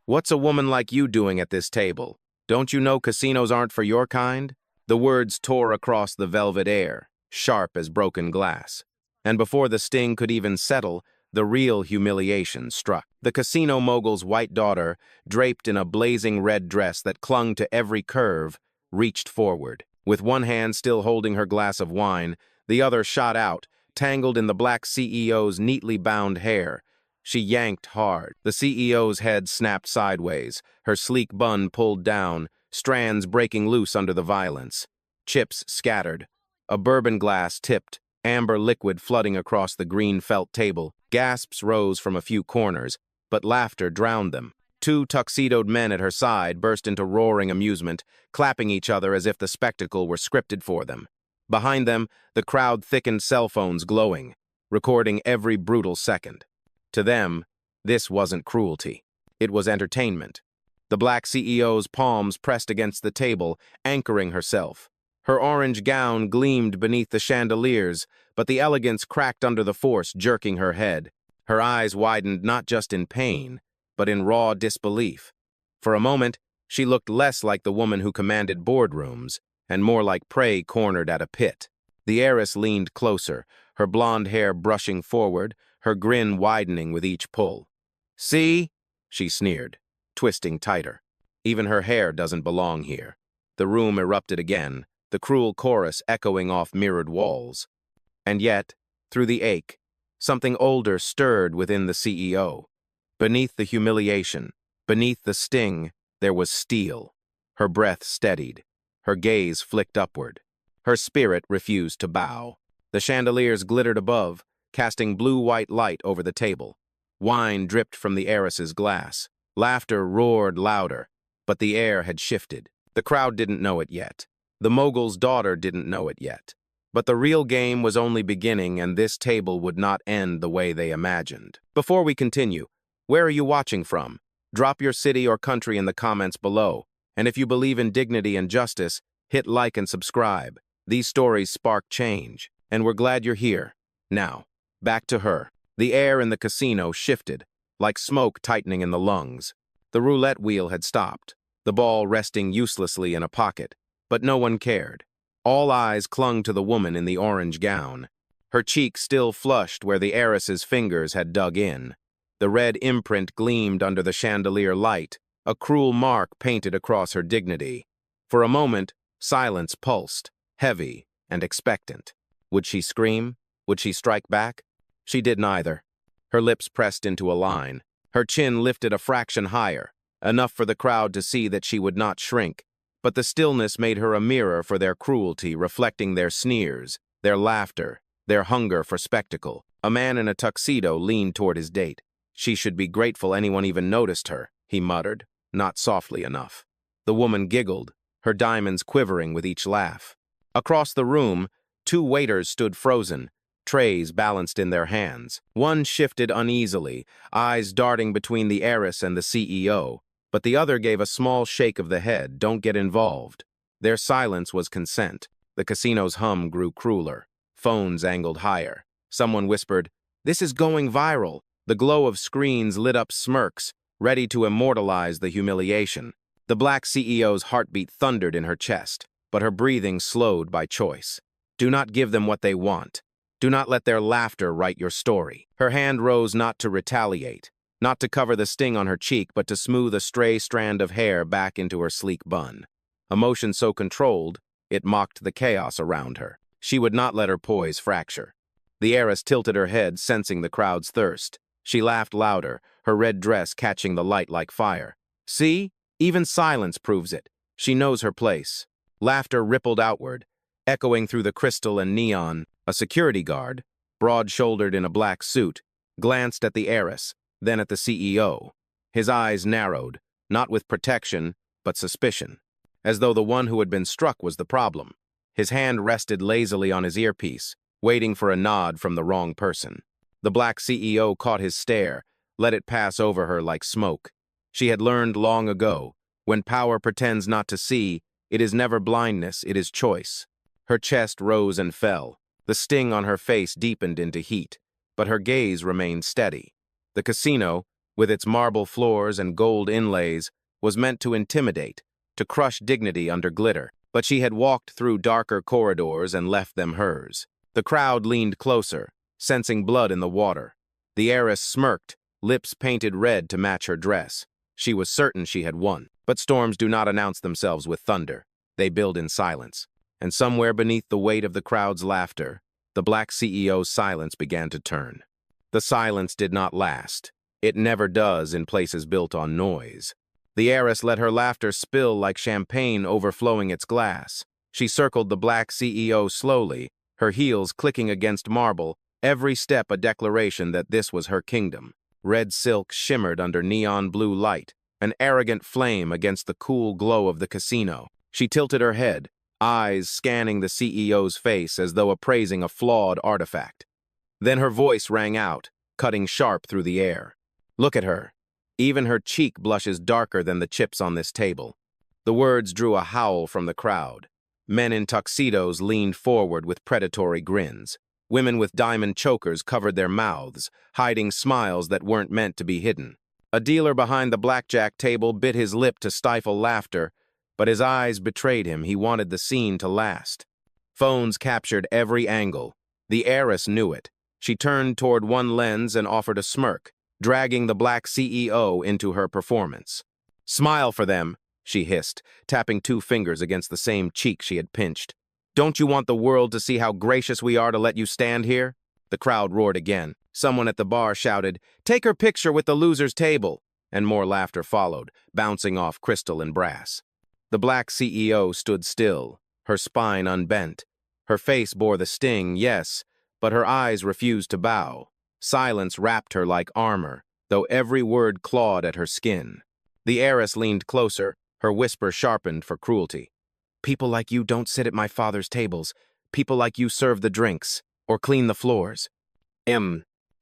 "What's a woman like you doing at this table? Don't you know casinos aren't for your kind?" The words tore across the velvet air, sharp as broken glass. And before the sting could even settle, the real humiliation struck. The casino mogul's white daughter, draped in a blazing red dress that clung to every curve, reached forward. With one hand still holding her glass of wine, the other shot out, tangled in the black CEO's neatly bound hair. She yanked hard. The CEO's head snapped sideways, her sleek bun pulled down, strands breaking loose under the violence. Chips scattered. A bourbon glass tipped, amber liquid flooding across the green felt table. Gasps rose from a few corners, but laughter drowned them. Two tuxedoed men at her side burst into roaring amusement, clapping each other as if the spectacle were scripted for them. Behind them, the crowd thickened, cell phones glowing, recording every brutal second. To them, this wasn't cruelty. It was entertainment. The black CEO's palms pressed against the table, anchoring herself. Her orange gown gleamed beneath the chandeliers, but the elegance cracked under the force, jerking her head. Her eyes widened not just in pain, but in raw disbelief. For a moment, she looked less like the woman who commanded boardrooms, and more like prey cornered at a pit. The heiress leaned closer, her blonde hair brushing forward, her grin widening with each pull. "See?" she sneered, twisting tighter. "Even her hair doesn't belong here." The room erupted again, the cruel chorus echoing off mirrored walls. And yet, through the ache, something older stirred within the CEO. Beneath the humiliation, beneath the sting, there was steel. Her breath steadied. Her gaze flicked upward. Her spirit refused to bow. The chandeliers glittered above, casting blue-white light over the table. Wine dripped from the heiress's glass. Laughter roared louder, but the air had shifted. The crowd didn't know it yet. The mogul's daughter didn't know it yet. But the real game was only beginning, and this table would not end the way they imagined. Before we continue, where are you watching from? Drop your city or country in the comments below. And if you believe in dignity and justice, hit like and subscribe. These stories spark change, and we're glad you're here. Now, back to her. The air in the casino shifted, like smoke tightening in the lungs. The roulette wheel had stopped, the ball resting uselessly in a pocket, but no one cared. All eyes clung to the woman in the orange gown. Her cheek still flushed where the heiress's fingers had dug in. The red imprint gleamed under the chandelier light, a cruel mark painted across her dignity. For a moment, silence pulsed, heavy and expectant. Would she scream? Would she strike back? She did neither. Her lips pressed into a line. Her chin lifted a fraction higher, enough for the crowd to see that she would not shrink. But the stillness made her a mirror for their cruelty, reflecting their sneers, their laughter, their hunger for spectacle. A man in a tuxedo leaned toward his date. "She should be grateful anyone even noticed her," he muttered, not softly enough. The woman giggled, her diamonds quivering with each laugh. Across the room, two waiters stood frozen, trays balanced in their hands. One shifted uneasily, eyes darting between the heiress and the CEO, but the other gave a small shake of the head, "Don't get involved." Their silence was consent. The casino's hum grew crueler. Phones angled higher. Someone whispered, "This is going viral." The glow of screens lit up smirks, ready to immortalize the humiliation. The black CEO's heartbeat thundered in her chest, but her breathing slowed by choice. Do not give them what they want. Do not let their laughter write your story. Her hand rose not to retaliate, not to cover the sting on her cheek, but to smooth a stray strand of hair back into her sleek bun. Emotion so controlled, it mocked the chaos around her. She would not let her poise fracture. The heiress tilted her head, sensing the crowd's thirst. She laughed louder, her red dress catching the light like fire. "See? Even silence proves it. She knows her place." Laughter rippled outward, echoing through the crystal and neon. A security guard, broad-shouldered in a black suit, glanced at the heiress, then at the CEO. His eyes narrowed, not with protection, but suspicion, as though the one who had been struck was the problem. His hand rested lazily on his earpiece, waiting for a nod from the wrong person. The black CEO caught his stare, let it pass over her like smoke. She had learned long ago, when power pretends not to see, it is never blindness, it is choice. Her chest rose and fell. The sting on her face deepened into heat, but her gaze remained steady. The casino, with its marble floors and gold inlays, was meant to intimidate, to crush dignity under glitter. But she had walked through darker corridors and left them hers. The crowd leaned closer, sensing blood in the water. The heiress smirked, lips painted red to match her dress. She was certain she had won. But storms do not announce themselves with thunder. They build in silence. And somewhere beneath the weight of the crowd's laughter, the black CEO's silence began to turn. The silence did not last. It never does in places built on noise. The heiress let her laughter spill like champagne overflowing its glass. She circled the black CEO slowly, her heels clicking against marble, every step a declaration that this was her kingdom. Red silk shimmered under neon blue light, an arrogant flame against the cool glow of the casino. She tilted her head, eyes scanning the CEO's face as though appraising a flawed artifact. Then her voice rang out, cutting sharp through the air. Look at her. Even her cheek blushes darker than the chips on this table. The words drew a howl from the crowd. Men in tuxedos leaned forward with predatory grins. Women with diamond chokers covered their mouths, hiding smiles that weren't meant to be hidden. A dealer behind the blackjack table bit his lip to stifle laughter, but his eyes betrayed him. He wanted the scene to last. Phones captured every angle. The heiress knew it. She turned toward one lens and offered a smirk, dragging the black CEO into her performance. "Smile for them," she hissed, tapping two fingers against the same cheek she had pinched. "Don't you want the world to see how gracious we are to let you stand here?" The crowd roared again. Someone at the bar shouted, "Take her picture with the loser's table," and more laughter followed, bouncing off crystal and brass. The black CEO stood still, her spine unbent. Her face bore the sting, yes, but her eyes refused to bow. Silence wrapped her like armor, though every word clawed at her skin. The heiress leaned closer, her whisper sharpened for cruelty. "People like you don't sit at my father's tables. People like you serve the drinks, or clean the floors."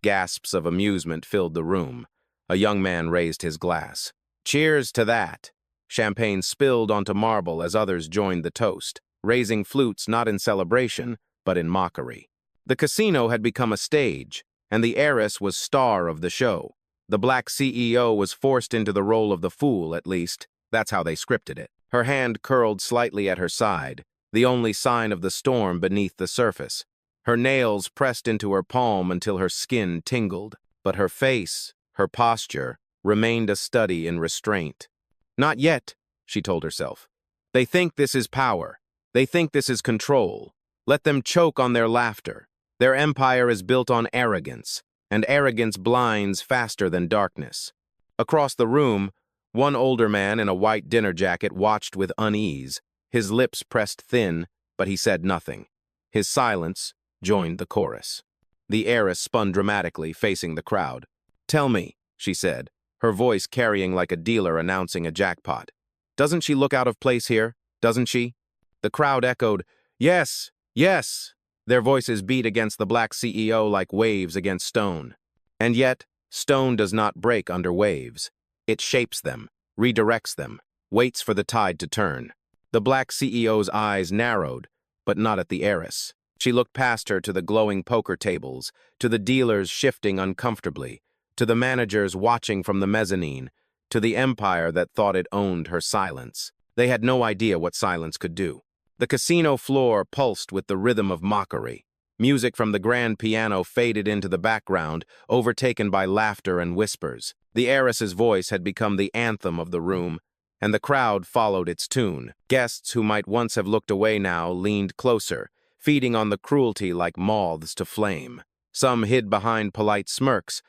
Gasps of amusement filled the room. A young man raised his glass. "Cheers to that." Champagne spilled onto marble as others joined the toast, raising flutes not in celebration, but in mockery. The casino had become a stage, and the heiress was star of the show. The black CEO was forced into the role of the fool, at least. That's how they scripted it. Her hand curled slightly at her side, the only sign of the storm beneath the surface. Her nails pressed into her palm until her skin tingled, but her face, her posture, remained a study in restraint. "Not yet," she told herself. "They think this is power. They think this is control. Let them choke on their laughter. Their empire is built on arrogance, and arrogance blinds faster than darkness." Across the room, one older man in a white dinner jacket watched with unease, his lips pressed thin, but he said nothing. His silence joined the chorus. The heiress spun dramatically, facing the crowd. "Tell me," she said, her voice carrying like a dealer announcing a jackpot. "Doesn't she look out of place here? Doesn't she?" The crowd echoed, "Yes, yes." Their voices beat against the black CEO like waves against stone. And yet, stone does not break under waves. It shapes them, redirects them, waits for the tide to turn. The black CEO's eyes narrowed, but not at the heiress. She looked past her to the glowing poker tables, to the dealers shifting uncomfortably, to the managers watching from the mezzanine, to the empire that thought it owned her silence. They had no idea what silence could do. The casino floor pulsed with the rhythm of mockery. Music from the grand piano faded into the background, overtaken by laughter and whispers. The heiress's voice had become the anthem of the room, and the crowd followed its tune. Guests who might once have looked away now leaned closer, feeding on the cruelty like moths to flame. Some hid behind polite smirks,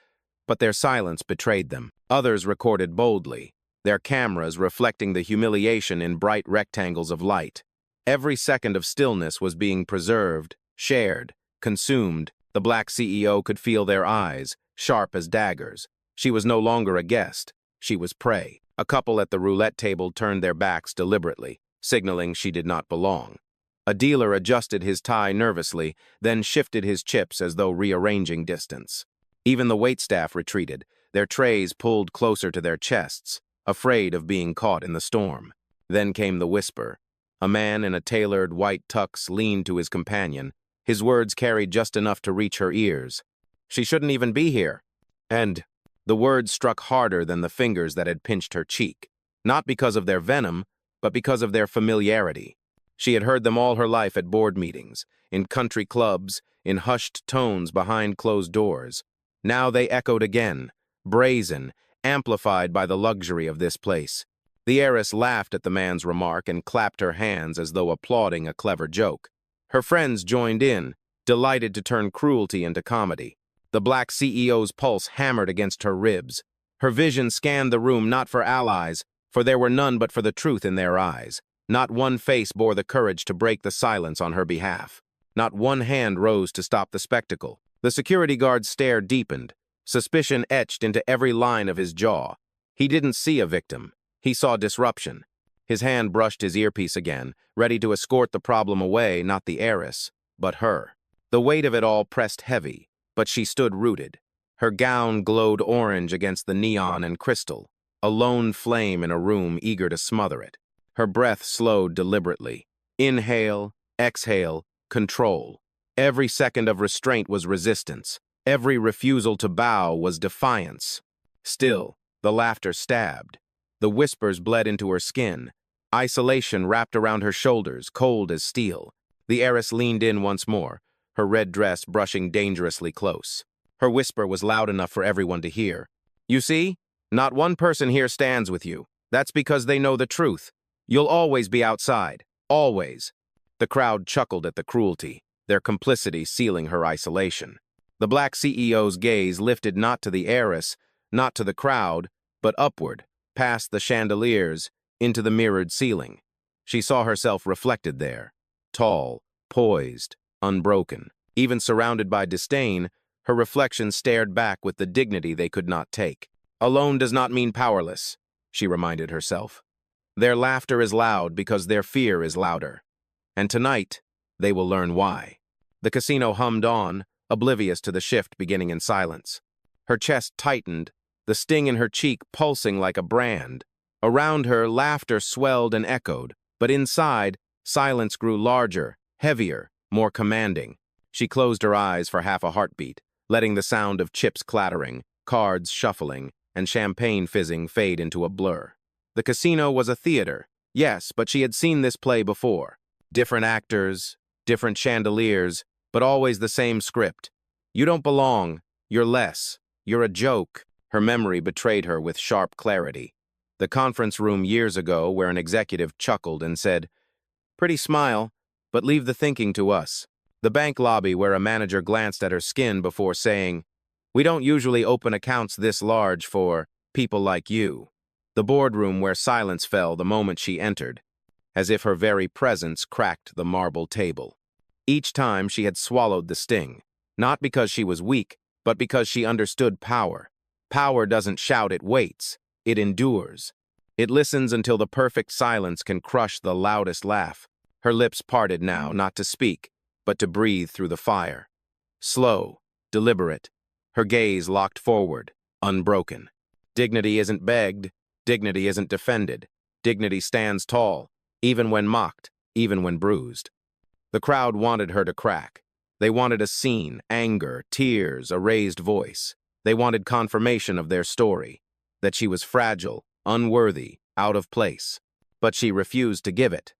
but their silence betrayed them. Others recorded boldly, their cameras reflecting the humiliation in bright rectangles of light. Every second of stillness was being preserved, shared, consumed. The black CEO could feel their eyes, sharp as daggers. She was no longer a guest. She was prey. A couple at the roulette table turned their backs deliberately, signaling she did not belong. A dealer adjusted his tie nervously, then shifted his chips as though rearranging distance. Even the waitstaff retreated, their trays pulled closer to their chests, afraid of being caught in the storm. Then came the whisper. A man in a tailored white tux leaned to his companion. His words carried just enough to reach her ears. "She shouldn't even be here." And The words struck harder than the fingers that had pinched her cheek, not because of their venom, but because of their familiarity. She had heard them all her life at board meetings, in country clubs, in hushed tones behind closed doors. Now they echoed again, brazen, amplified by the luxury of this place. The heiress laughed at the man's remark and clapped her hands as though applauding a clever joke. Her friends joined in, delighted to turn cruelty into comedy. The black CEO's pulse hammered against her ribs. Her vision scanned the room not for allies, for there were none but for the truth in their eyes. Not one face bore the courage to break the silence on her behalf. Not one hand rose to stop the spectacle. The security guard's stare deepened, suspicion etched into every line of his jaw. He didn't see a victim. He saw disruption. His hand brushed his earpiece again, ready to escort the problem away, not the heiress, but her. The weight of it all pressed heavy, but she stood rooted. Her gown glowed orange against the neon and crystal, a lone flame in a room eager to smother it. Her breath slowed deliberately. Inhale, exhale, control. Every second of restraint was resistance. Every refusal to bow was defiance. Still, the laughter stabbed. The whispers bled into her skin. Isolation wrapped around her shoulders, cold as steel. The heiress leaned in once more, her red dress brushing dangerously close. Her whisper was loud enough for everyone to hear. "You see? Not one person here stands with you. That's because they know the truth. You'll always be outside. Always." The crowd chuckled at the cruelty, their complicity sealing her isolation. The black CEO's gaze lifted not to the heiress, not to the crowd, but upward, past the chandeliers, into the mirrored ceiling. She saw herself reflected there, tall, poised, unbroken. Even surrounded by disdain, her reflection stared back with the dignity they could not take. Alone does not mean powerless, she reminded herself. Their laughter is loud because their fear is louder. And tonight, they will learn why. The casino hummed on, oblivious to the shift beginning in silence. Her chest tightened, the sting in her cheek pulsing like a brand. Around her, laughter swelled and echoed, but inside, silence grew larger, heavier, more commanding. She closed her eyes for half a heartbeat, letting the sound of chips clattering, cards shuffling, and champagne fizzing fade into a blur. The casino was a theater, yes, but she had seen this play before. Different actors, different chandeliers, but always the same script. You don't belong, you're less, you're a joke. Her memory betrayed her with sharp clarity. The conference room years ago where an executive chuckled and said, "Pretty smile, but leave the thinking to us." The bank lobby where a manager glanced at her skin before saying, "We don't usually open accounts this large for people like you." The boardroom where silence fell the moment she entered, as if her very presence cracked the marble table. Each time she had swallowed the sting, not because she was weak, but because she understood power. Power doesn't shout, it waits. It endures. It listens until the perfect silence can crush the loudest laugh. Her lips parted now, not to speak, but to breathe through the fire. Slow, deliberate, her gaze locked forward, unbroken. Dignity isn't begged, dignity isn't defended. Dignity stands tall, even when mocked, even when bruised. The crowd wanted her to crack. They wanted a scene, anger, tears, a raised voice. They wanted confirmation of their story, that she was fragile, unworthy, out of place. But she refused to give it.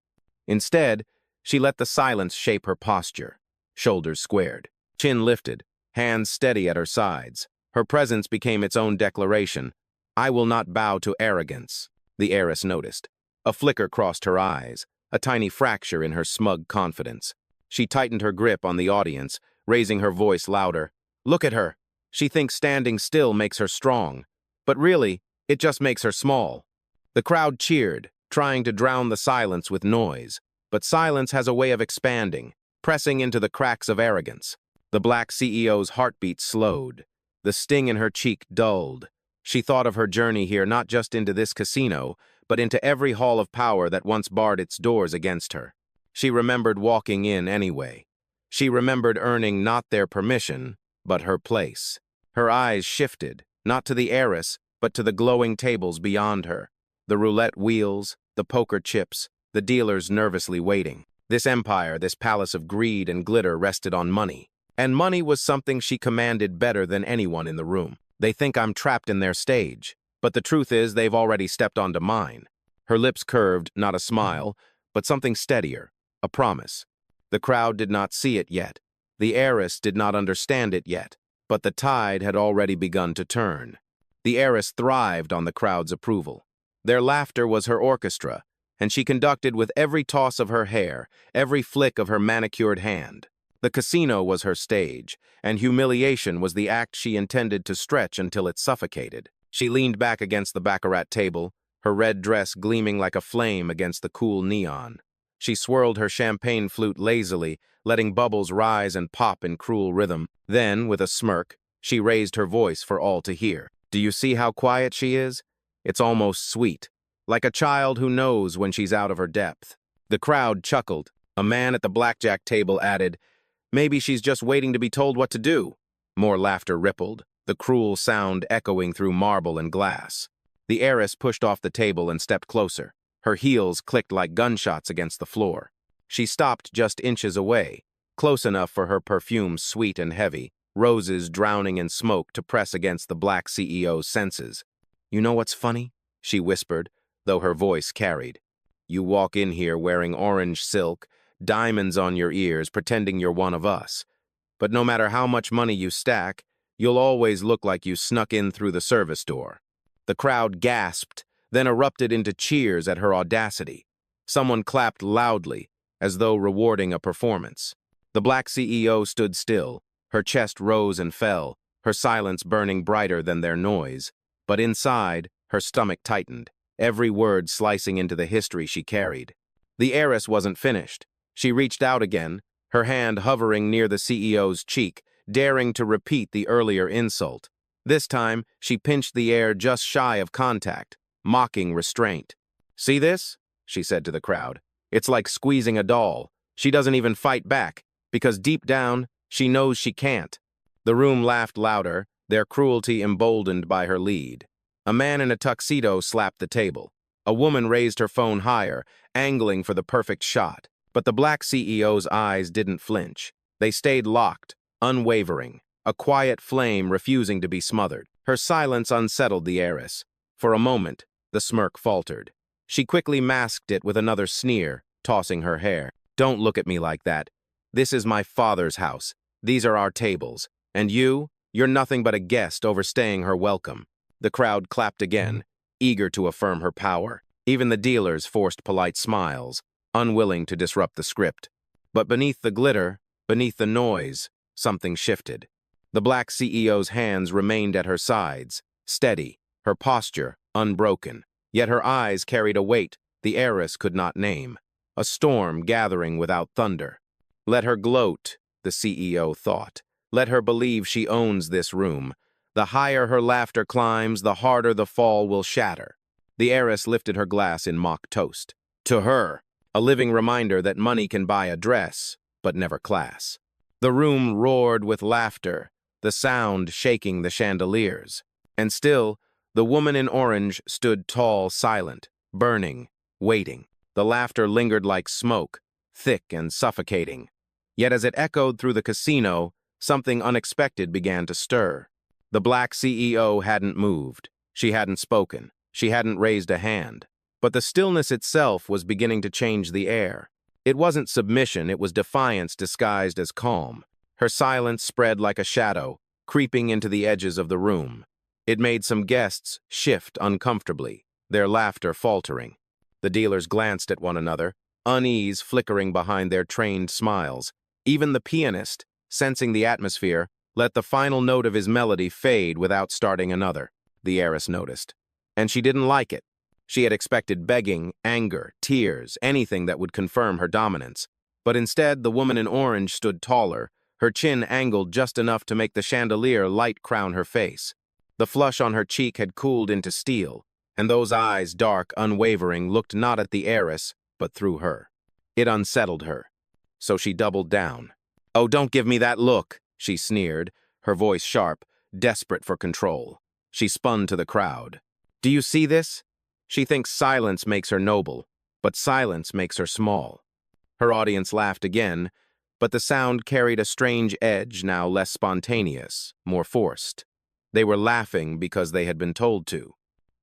Instead, she let the silence shape her posture, shoulders squared, chin lifted, hands steady at her sides. Her presence became its own declaration. "I will not bow to arrogance," the heiress noticed. A flicker crossed her eyes, a tiny fracture in her smug confidence. She tightened her grip on the audience, raising her voice louder. "Look at her. She thinks standing still makes her strong. But really, it just makes her small." The crowd cheered, trying to drown the silence with noise. But silence has a way of expanding, pressing into the cracks of arrogance. The black CEO's heartbeat slowed. The sting in her cheek dulled. She thought of her journey here not just into this casino, but into every hall of power that once barred its doors against her. She remembered walking in anyway. She remembered earning not their permission, but her place. Her eyes shifted, not to the heiress, but to the glowing tables beyond her. The roulette wheels, the poker chips, the dealers nervously waiting. This empire, this palace of greed and glitter rested on money. And money was something she commanded better than anyone in the room. They think I'm trapped in their stage, but the truth is they've already stepped onto mine. Her lips curved, not a smile, but something steadier, a promise. The crowd did not see it yet. The heiress did not understand it yet, but the tide had already begun to turn. The heiress thrived on the crowd's approval. Their laughter was her orchestra, and she conducted with every toss of her hair, every flick of her manicured hand. The casino was her stage, and humiliation was the act she intended to stretch until it suffocated. She leaned back against the baccarat table, her red dress gleaming like a flame against the cool neon. She swirled her champagne flute lazily, letting bubbles rise and pop in cruel rhythm. Then, with a smirk, she raised her voice for all to hear. Do you see how quiet she is? It's almost sweet, like a child who knows when she's out of her depth. The crowd chuckled. A man at the blackjack table added, "Maybe she's just waiting to be told what to do." More laughter rippled, the cruel sound echoing through marble and glass. The heiress pushed off the table and stepped closer. Her heels clicked like gunshots against the floor. She stopped just inches away, close enough for her perfume sweet and heavy, roses drowning in smoke to press against the black CEO's senses. "You know what's funny?" she whispered, though her voice carried. "You walk in here wearing orange silk, diamonds on your ears, pretending you're one of us. But no matter how much money you stack, you'll always look like you snuck in through the service door." The crowd gasped, then erupted into cheers at her audacity. Someone clapped loudly, as though rewarding a performance. The black CEO stood still. Her chest rose and fell, her silence burning brighter than their noise. But inside, her stomach tightened, every word slicing into the history she carried. The heiress wasn't finished. She reached out again, her hand hovering near the CEO's cheek, daring to repeat the earlier insult. This time, she pinched the air just shy of contact, mocking restraint. "See this?" she said to the crowd. "It's like squeezing a doll. She doesn't even fight back, because deep down, she knows she can't." The room laughed louder, their cruelty emboldened by her lead. A man in a tuxedo slapped the table. A woman raised her phone higher, angling for the perfect shot. But the black CEO's eyes didn't flinch. They stayed locked, unwavering, a quiet flame refusing to be smothered. Her silence unsettled the heiress. For a moment, the smirk faltered. She quickly masked it with another sneer, tossing her hair. "Don't look at me like that. This is my father's house. These are our tables. And you're nothing but a guest overstaying her welcome." The crowd clapped again, eager to affirm her power. Even the dealers forced polite smiles, unwilling to disrupt the script. But beneath the glitter, beneath the noise, something shifted. The black CEO's hands remained at her sides, steady, her posture unbroken. Yet her eyes carried a weight the heiress could not name, a storm gathering without thunder. Let her gloat, the CEO thought. Let her believe she owns this room. The higher her laughter climbs, the harder the fall will shatter. The heiress lifted her glass in mock toast. To her, a living reminder that money can buy a dress, but never class. The room roared with laughter, the sound shaking the chandeliers. And still, the woman in orange stood tall, silent, burning, waiting. The laughter lingered like smoke, thick and suffocating. Yet as it echoed through the casino, something unexpected began to stir. The black CEO hadn't moved. She hadn't spoken. She hadn't raised a hand. But the stillness itself was beginning to change the air. It wasn't submission, it was defiance disguised as calm. Her silence spread like a shadow, creeping into the edges of the room. It made some guests shift uncomfortably, their laughter faltering. The dealers glanced at one another, unease flickering behind their trained smiles. Even the pianist, sensing the atmosphere, let the final note of his melody fade without starting another, the heiress noticed. And she didn't like it. She had expected begging, anger, tears, anything that would confirm her dominance. But instead, the woman in orange stood taller, her chin angled just enough to make the chandelier light crown her face. The flush on her cheek had cooled into steel, and those eyes, dark, unwavering, looked not at the heiress, but through her. It unsettled her. So she doubled down. "Oh, don't give me that look," she sneered, her voice sharp, desperate for control. She spun to the crowd. "Do you see this? She thinks silence makes her noble, but silence makes her small." Her audience laughed again, but the sound carried a strange edge, now less spontaneous, more forced. They were laughing because they had been told to.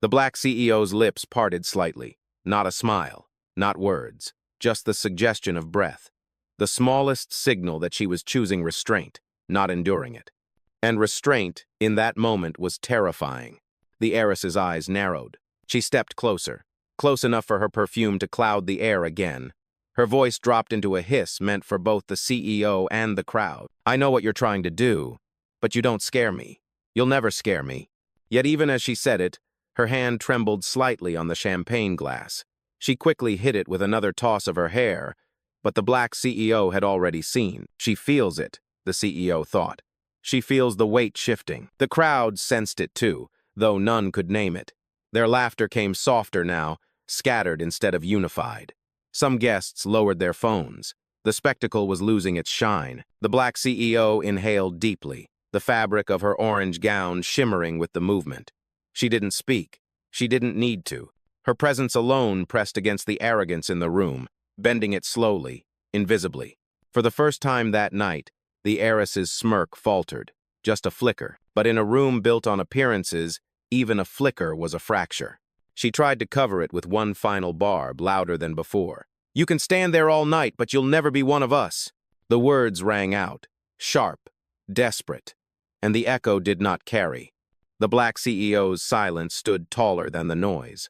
The black CEO's lips parted slightly. Not a smile, not words, just the suggestion of breath. The smallest signal that she was choosing restraint, not enduring it. And restraint, in that moment, was terrifying. The heiress's eyes narrowed. She stepped closer, close enough for her perfume to cloud the air again. Her voice dropped into a hiss meant for both the CEO and the crowd. I know what you're trying to do, but you don't scare me. You'll never scare me. Yet even as she said it, her hand trembled slightly on the champagne glass. She quickly hid it with another toss of her hair, but the black CEO had already seen. She feels it, the CEO thought. She feels the weight shifting. The crowd sensed it too, though none could name it. Their laughter came softer now, scattered instead of unified. Some guests lowered their phones. The spectacle was losing its shine. The black CEO inhaled deeply, the fabric of her orange gown shimmering with the movement. She didn't speak. She didn't need to. Her presence alone pressed against the arrogance in the room, bending it slowly, invisibly. For the first time that night, the heiress's smirk faltered, just a flicker. But in a room built on appearances, even a flicker was a fracture. She tried to cover it with one final barb, louder than before. You can stand there all night, but you'll never be one of us. The words rang out, sharp, desperate, and the echo did not carry. The black CEO's silence stood taller than the noise.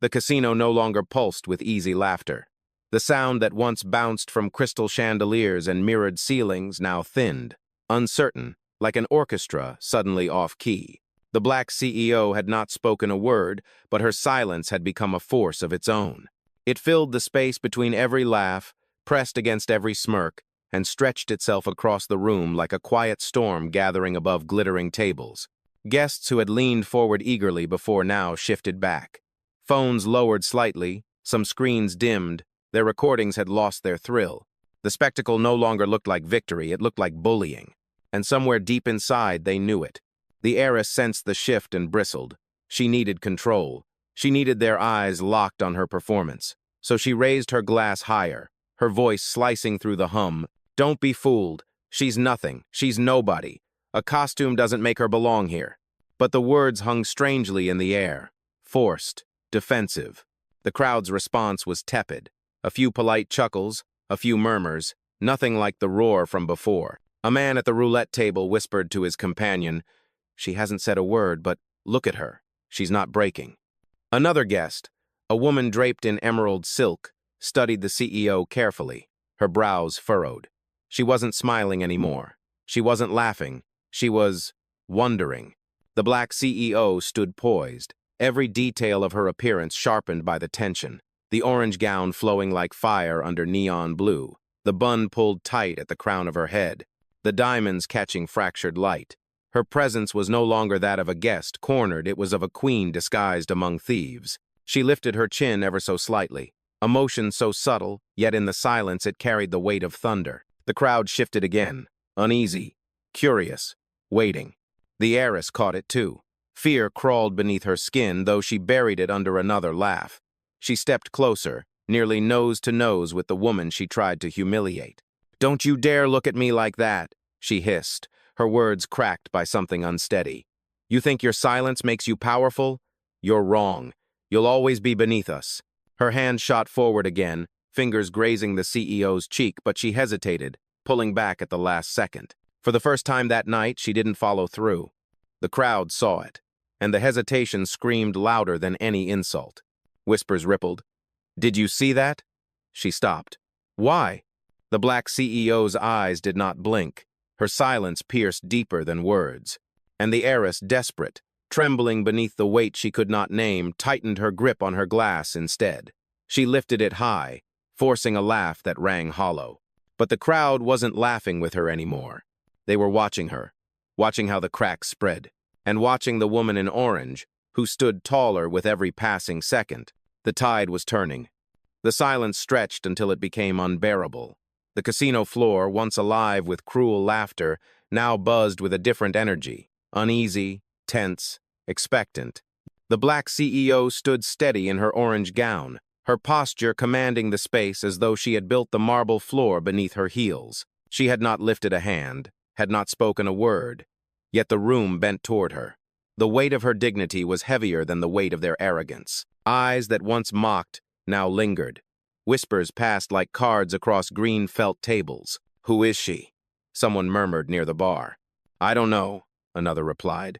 The casino no longer pulsed with easy laughter. The sound that once bounced from crystal chandeliers and mirrored ceilings now thinned, uncertain, like an orchestra suddenly off-key. The black CEO had not spoken a word, but her silence had become a force of its own. It filled the space between every laugh, pressed against every smirk, and stretched itself across the room like a quiet storm gathering above glittering tables. Guests who had leaned forward eagerly before now shifted back. Phones lowered slightly, some screens dimmed, their recordings had lost their thrill. The spectacle no longer looked like victory, it looked like bullying. And somewhere deep inside, they knew it. The heiress sensed the shift and bristled. She needed control. She needed their eyes locked on her performance. So she raised her glass higher, her voice slicing through the hum. Don't be fooled. She's nothing. She's nobody. A costume doesn't make her belong here. But the words hung strangely in the air. Forced. Defensive. The crowd's response was tepid. A few polite chuckles, a few murmurs, nothing like the roar from before. A man at the roulette table whispered to his companion, "She hasn't said a word, but look at her. She's not breaking." Another guest, a woman draped in emerald silk, studied the CEO carefully, her brows furrowed. She wasn't smiling anymore. She wasn't laughing. She was wondering. The black CEO stood poised, every detail of her appearance sharpened by the tension, the orange gown flowing like fire under neon blue, the bun pulled tight at the crown of her head, the diamonds catching fractured light. Her presence was no longer that of a guest cornered, it was of a queen disguised among thieves. She lifted her chin ever so slightly, a motion so subtle, yet in the silence it carried the weight of thunder. The crowd shifted again, uneasy, curious, waiting. The heiress caught it too. Fear crawled beneath her skin, though she buried it under another laugh. She stepped closer, nearly nose to nose with the woman she tried to humiliate. "Don't you dare look at me like that," she hissed, her words cracked by something unsteady. "You think your silence makes you powerful? You're wrong. You'll always be beneath us." Her hand shot forward again, fingers grazing the CEO's cheek, but she hesitated, pulling back at the last second. For the first time that night, she didn't follow through. The crowd saw it, and the hesitation screamed louder than any insult. Whispers rippled. "Did you see that?" She stopped. "Why?" The black CEO's eyes did not blink. Her silence pierced deeper than words. And the heiress, desperate, trembling beneath the weight she could not name, tightened her grip on her glass instead. She lifted it high, forcing a laugh that rang hollow. But the crowd wasn't laughing with her anymore. They were watching her, watching how the cracks spread, and watching the woman in orange, who stood taller with every passing second. The tide was turning. The silence stretched until it became unbearable. The casino floor, once alive with cruel laughter, now buzzed with a different energy, uneasy, tense, expectant. The black CEO stood steady in her orange gown, her posture commanding the space as though she had built the marble floor beneath her heels. She had not lifted a hand, had not spoken a word. Yet the room bent toward her. The weight of her dignity was heavier than the weight of their arrogance. Eyes that once mocked now lingered. Whispers passed like cards across green felt tables. "Who is she?" Someone murmured near the bar. "I don't know," another replied.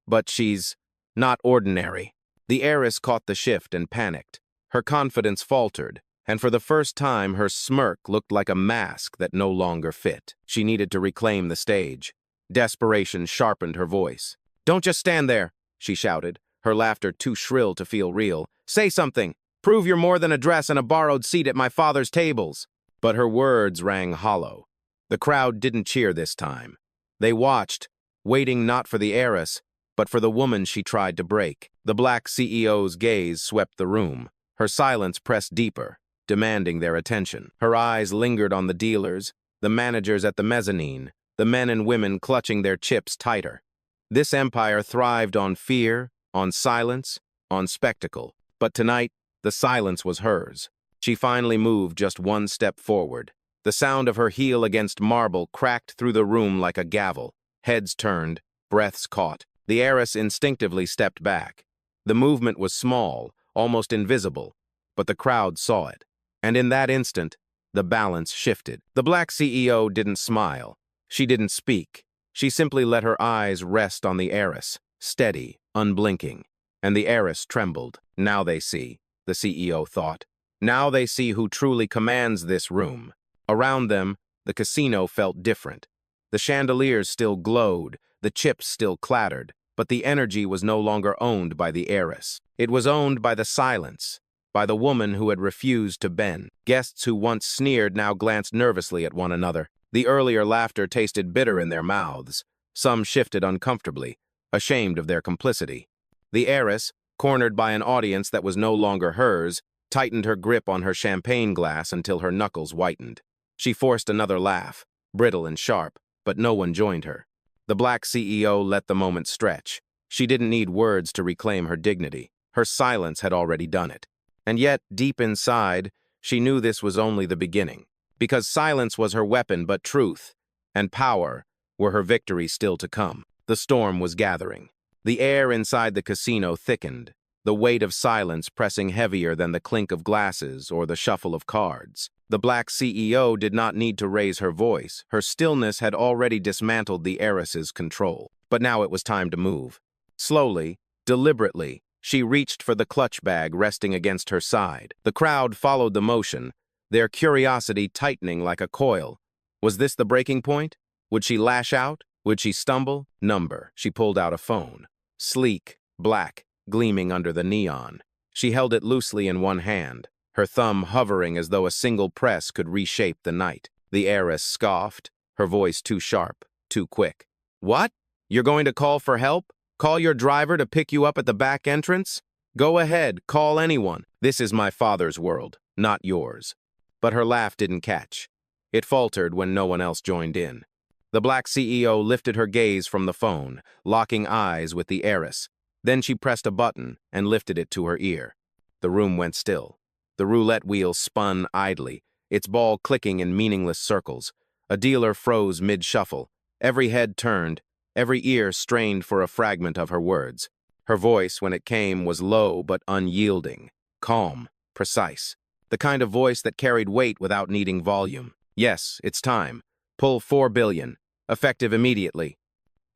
"But she's not ordinary." The heiress caught the shift and panicked. Her confidence faltered, and for the first time her smirk looked like a mask that no longer fit. She needed to reclaim the stage. Desperation sharpened her voice. "Don't just stand there," she shouted, her laughter too shrill to feel real. "Say something. Prove you're more than a dress and a borrowed seat at my father's tables." But her words rang hollow. The crowd didn't cheer this time. They watched, waiting not for the heiress, but for the woman she tried to break. The black CEO's gaze swept the room. Her silence pressed deeper, demanding their attention. Her eyes lingered on the dealers, the managers at the mezzanine, the men and women clutching their chips tighter. This empire thrived on fear, on silence, on spectacle. But tonight, the silence was hers. She finally moved just one step forward. The sound of her heel against marble cracked through the room like a gavel. Heads turned, breaths caught. The heiress instinctively stepped back. The movement was small, almost invisible, but the crowd saw it. And in that instant, the balance shifted. The black CEO didn't smile. She didn't speak. She simply let her eyes rest on the heiress, steady, unblinking. And the heiress trembled. Now they see, the CEO thought. Now they see who truly commands this room. Around them, the casino felt different. The chandeliers still glowed, the chips still clattered, but the energy was no longer owned by the heiress. It was owned by the silence, by the woman who had refused to bend. Guests who once sneered now glanced nervously at one another. The earlier laughter tasted bitter in their mouths. Some shifted uncomfortably, ashamed of their complicity. The heiress, cornered by an audience that was no longer hers, tightened her grip on her champagne glass until her knuckles whitened. She forced another laugh, brittle and sharp, but no one joined her. The black CEO let the moment stretch. She didn't need words to reclaim her dignity. Her silence had already done it. And yet, deep inside, she knew this was only the beginning. Because silence was her weapon, but truth and power were her victory still to come. The storm was gathering. The air inside the casino thickened, the weight of silence pressing heavier than the clink of glasses or the shuffle of cards. The black CEO did not need to raise her voice. Her stillness had already dismantled the heiress's control. But now it was time to move. Slowly, deliberately, she reached for the clutch bag resting against her side. The crowd followed the motion, their curiosity tightening like a coil. Was this the breaking point? Would she lash out? Would she stumble? Number. She pulled out a phone. Sleek, black, gleaming under the neon. She held it loosely in one hand, her thumb hovering as though a single press could reshape the night. The heiress scoffed, her voice too sharp, too quick. "What? You're going to call for help? Call your driver to pick you up at the back entrance? Go ahead, call anyone. This is my father's world, not yours." But her laugh didn't catch. It faltered when no one else joined in. The black CEO lifted her gaze from the phone, locking eyes with the heiress. Then she pressed a button and lifted it to her ear. The room went still. The roulette wheel spun idly, its ball clicking in meaningless circles. A dealer froze mid-shuffle. Every head turned, every ear strained for a fragment of her words. Her voice, when it came, was low but unyielding, calm, precise. The kind of voice that carried weight without needing volume. "Yes, it's time. Pull 4 billion. Effective immediately."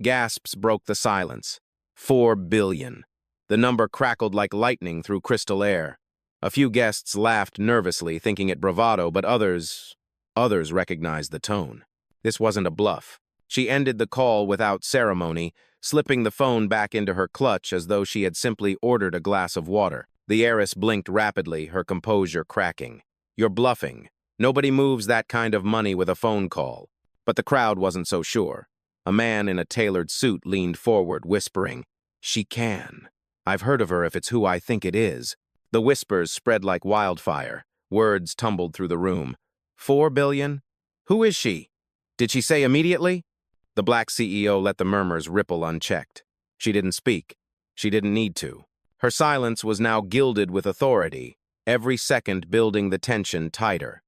Gasps broke the silence. 4 billion. The number crackled like lightning through crystal air. A few guests laughed nervously, thinking it bravado, but others recognized the tone. This wasn't a bluff. She ended the call without ceremony, slipping the phone back into her clutch as though she had simply ordered a glass of water. The heiress blinked rapidly, her composure cracking. "You're bluffing. Nobody moves that kind of money with a phone call." But the crowd wasn't so sure. A man in a tailored suit leaned forward, whispering, "She can. I've heard of her if it's who I think it is." The whispers spread like wildfire. Words tumbled through the room. 4 billion? Who is she? Did she say immediately? The black CEO let the murmurs ripple unchecked. She didn't speak. She didn't need to. Her silence was now gilded with authority, every second building the tension tighter.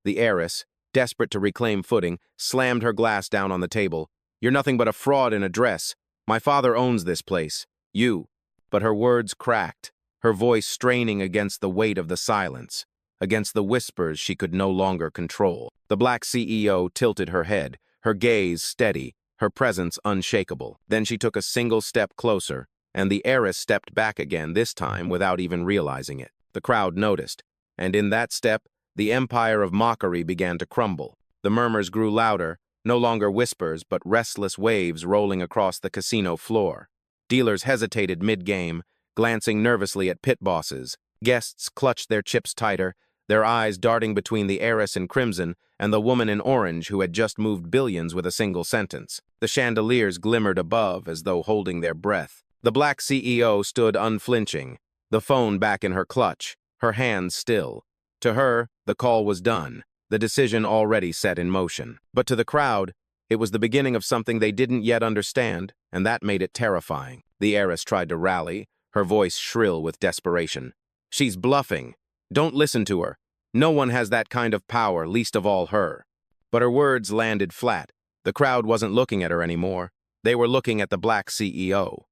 The heiress, desperate to reclaim footing, slammed her glass down on the table. You're nothing but a fraud in a dress. My father owns this place. You. But her words cracked, her voice straining against the weight of the silence, against the whispers she could no longer control. The black CEO tilted her head, her gaze steady, her presence unshakable. Then she took a single step closer, and the heiress stepped back again, this time without even realizing it. The crowd noticed, and in that step, the empire of mockery began to crumble. The murmurs grew louder, no longer whispers but restless waves rolling across the casino floor. Dealers hesitated mid-game, glancing nervously at pit bosses. Guests clutched their chips tighter, their eyes darting between the heiress in crimson and the woman in orange who had just moved billions with a single sentence. The chandeliers glimmered above as though holding their breath. The black CEO stood unflinching, the phone back in her clutch, her hands still. To her, the call was done, the decision already set in motion. But to the crowd, it was the beginning of something they didn't yet understand, and that made it terrifying. The heiress tried to rally, her voice shrill with desperation. She's bluffing. Don't listen to her. No one has that kind of power, least of all her. But her words landed flat. The crowd wasn't looking at her anymore. They were looking at the black CEO.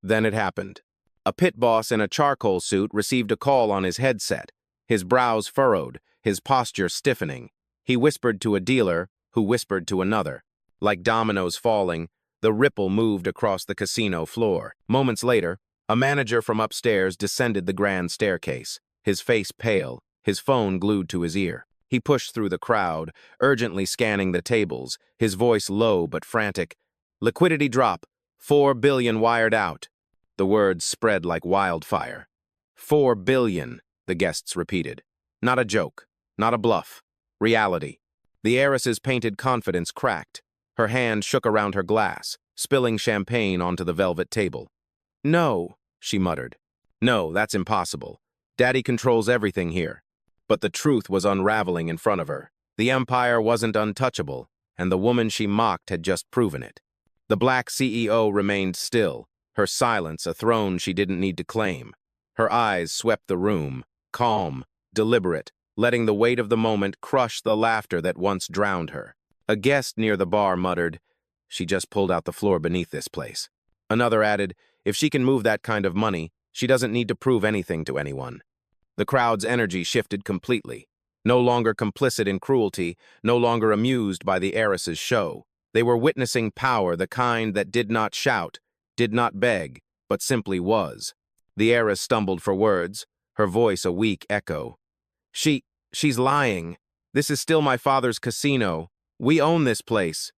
Then it happened. A pit boss in a charcoal suit received a call on his headset, his brows furrowed, his posture stiffening. He whispered to a dealer, who whispered to another. Like dominoes falling, the ripple moved across the casino floor. Moments later, a manager from upstairs descended the grand staircase, his face pale, his phone glued to his ear. He pushed through the crowd, urgently scanning the tables, his voice low but frantic. Liquidity drop. 4 billion wired out. The words spread like wildfire. 4 billion, the guests repeated. Not a joke, not a bluff. Reality. The heiress's painted confidence cracked. Her hand shook around her glass, spilling champagne onto the velvet table. No, she muttered. No, that's impossible. Daddy controls everything here. But the truth was unraveling in front of her. The empire wasn't untouchable, and the woman she mocked had just proven it. The black CEO remained still, her silence a throne she didn't need to claim. Her eyes swept the room, calm, deliberate, letting the weight of the moment crush the laughter that once drowned her. A guest near the bar muttered, "She just pulled out the floor beneath this place." Another added, "If she can move that kind of money, she doesn't need to prove anything to anyone." The crowd's energy shifted completely. No longer complicit in cruelty, no longer amused by the heiress's show. They were witnessing power, the kind that did not shout, did not beg, but simply was. The heiress stumbled for words, her voice a weak echo. She's lying. This is still my father's casino. We own this place.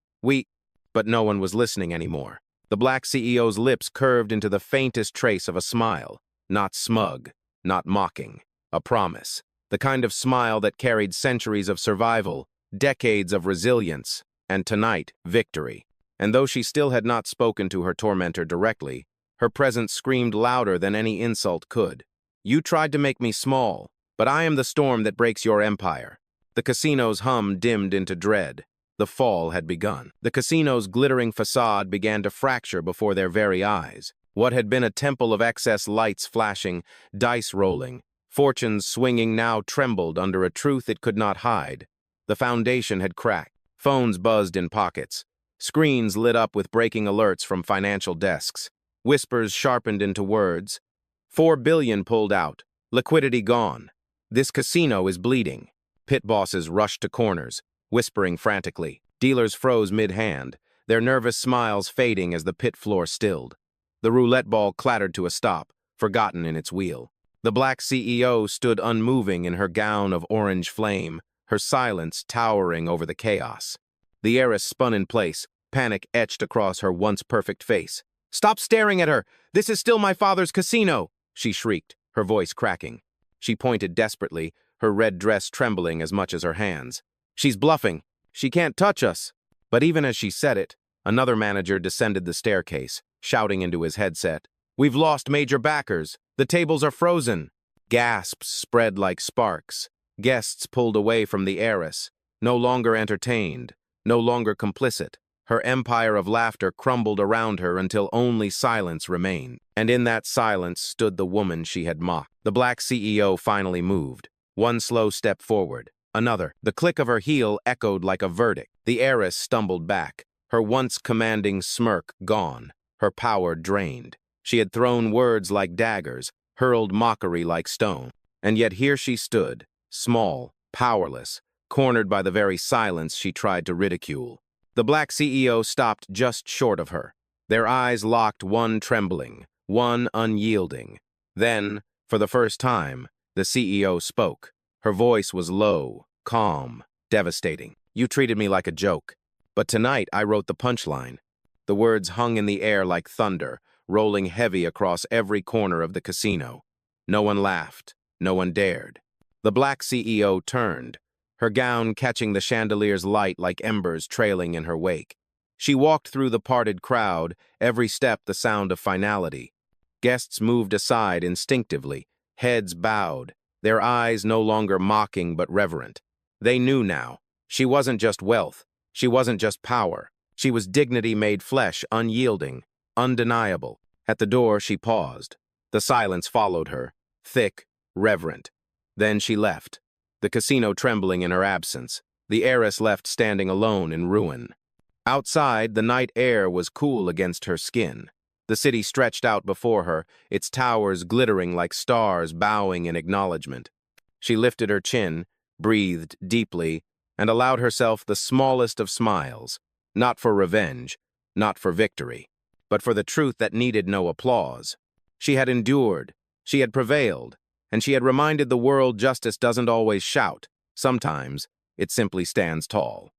But no one was listening anymore. The black CEO's lips curved into the faintest trace of a smile. Not smug, not mocking. A promise. The kind of smile that carried centuries of survival, decades of resilience, and tonight, victory. And though she still had not spoken to her tormentor directly, her presence screamed louder than any insult could. You tried to make me small, but I am the storm that breaks your empire. The casino's hum dimmed into dread. The fall had begun. The casino's glittering facade began to fracture before their very eyes. What had been a temple of excess lights flashing, dice rolling, fortunes swinging now trembled under a truth it could not hide. The foundation had cracked. Phones buzzed in pockets. Screens lit up with breaking alerts from financial desks. Whispers sharpened into words. 4 billion pulled out. Liquidity gone. This casino is bleeding. Pit bosses rushed to corners, whispering frantically. Dealers froze mid-hand, their nervous smiles fading as the pit floor stilled. The roulette ball clattered to a stop, forgotten in its wheel. The black CEO stood unmoving in her gown of orange flame, her silence towering over the chaos. The heiress spun in place, panic etched across her once perfect face. "Stop staring at her! This is still my father's casino!" she shrieked, her voice cracking. She pointed desperately, her red dress trembling as much as her hands. "She's bluffing! She can't touch us!" But even as she said it, another manager descended the staircase, shouting into his headset, "We've lost major backers! The tables are frozen!" Gasps spread like sparks. Guests pulled away from the heiress, no longer entertained, no longer complicit. Her empire of laughter crumbled around her until only silence remained. And in that silence stood the woman she had mocked. The black CEO finally moved. One slow step forward. Another. The click of her heel echoed like a verdict. The heiress stumbled back, Her once commanding smirk gone, her power drained. She had thrown words like daggers, hurled mockery like stone. And yet here she stood, small, powerless, cornered by the very silence she tried to ridicule. The black CEO stopped just short of her. Their eyes locked, one trembling, one unyielding. Then, for the first time, the CEO spoke. Her voice was low, calm, devastating. "You treated me like a joke. But tonight I wrote the punchline." The words hung in the air like thunder, rolling heavy across every corner of the casino. No one laughed. No one dared. The black CEO turned, her gown catching the chandelier's light like embers trailing in her wake. She walked through the parted crowd, every step the sound of finality. Guests moved aside instinctively, heads bowed, their eyes no longer mocking but reverent. They knew now. She wasn't just wealth. She wasn't just power. She was dignity made flesh, unyielding, undeniable. At the door, she paused. The silence followed her, thick, reverent. Then she left, the casino trembling in her absence, the heiress left standing alone in ruin. Outside, the night air was cool against her skin. The city stretched out before her, its towers glittering like stars bowing in acknowledgement. She lifted her chin, breathed deeply, and allowed herself the smallest of smiles, not for revenge, not for victory, but for the truth that needed no applause. She had endured, she had prevailed, and she had reminded the world justice doesn't always shout. Sometimes it simply stands tall.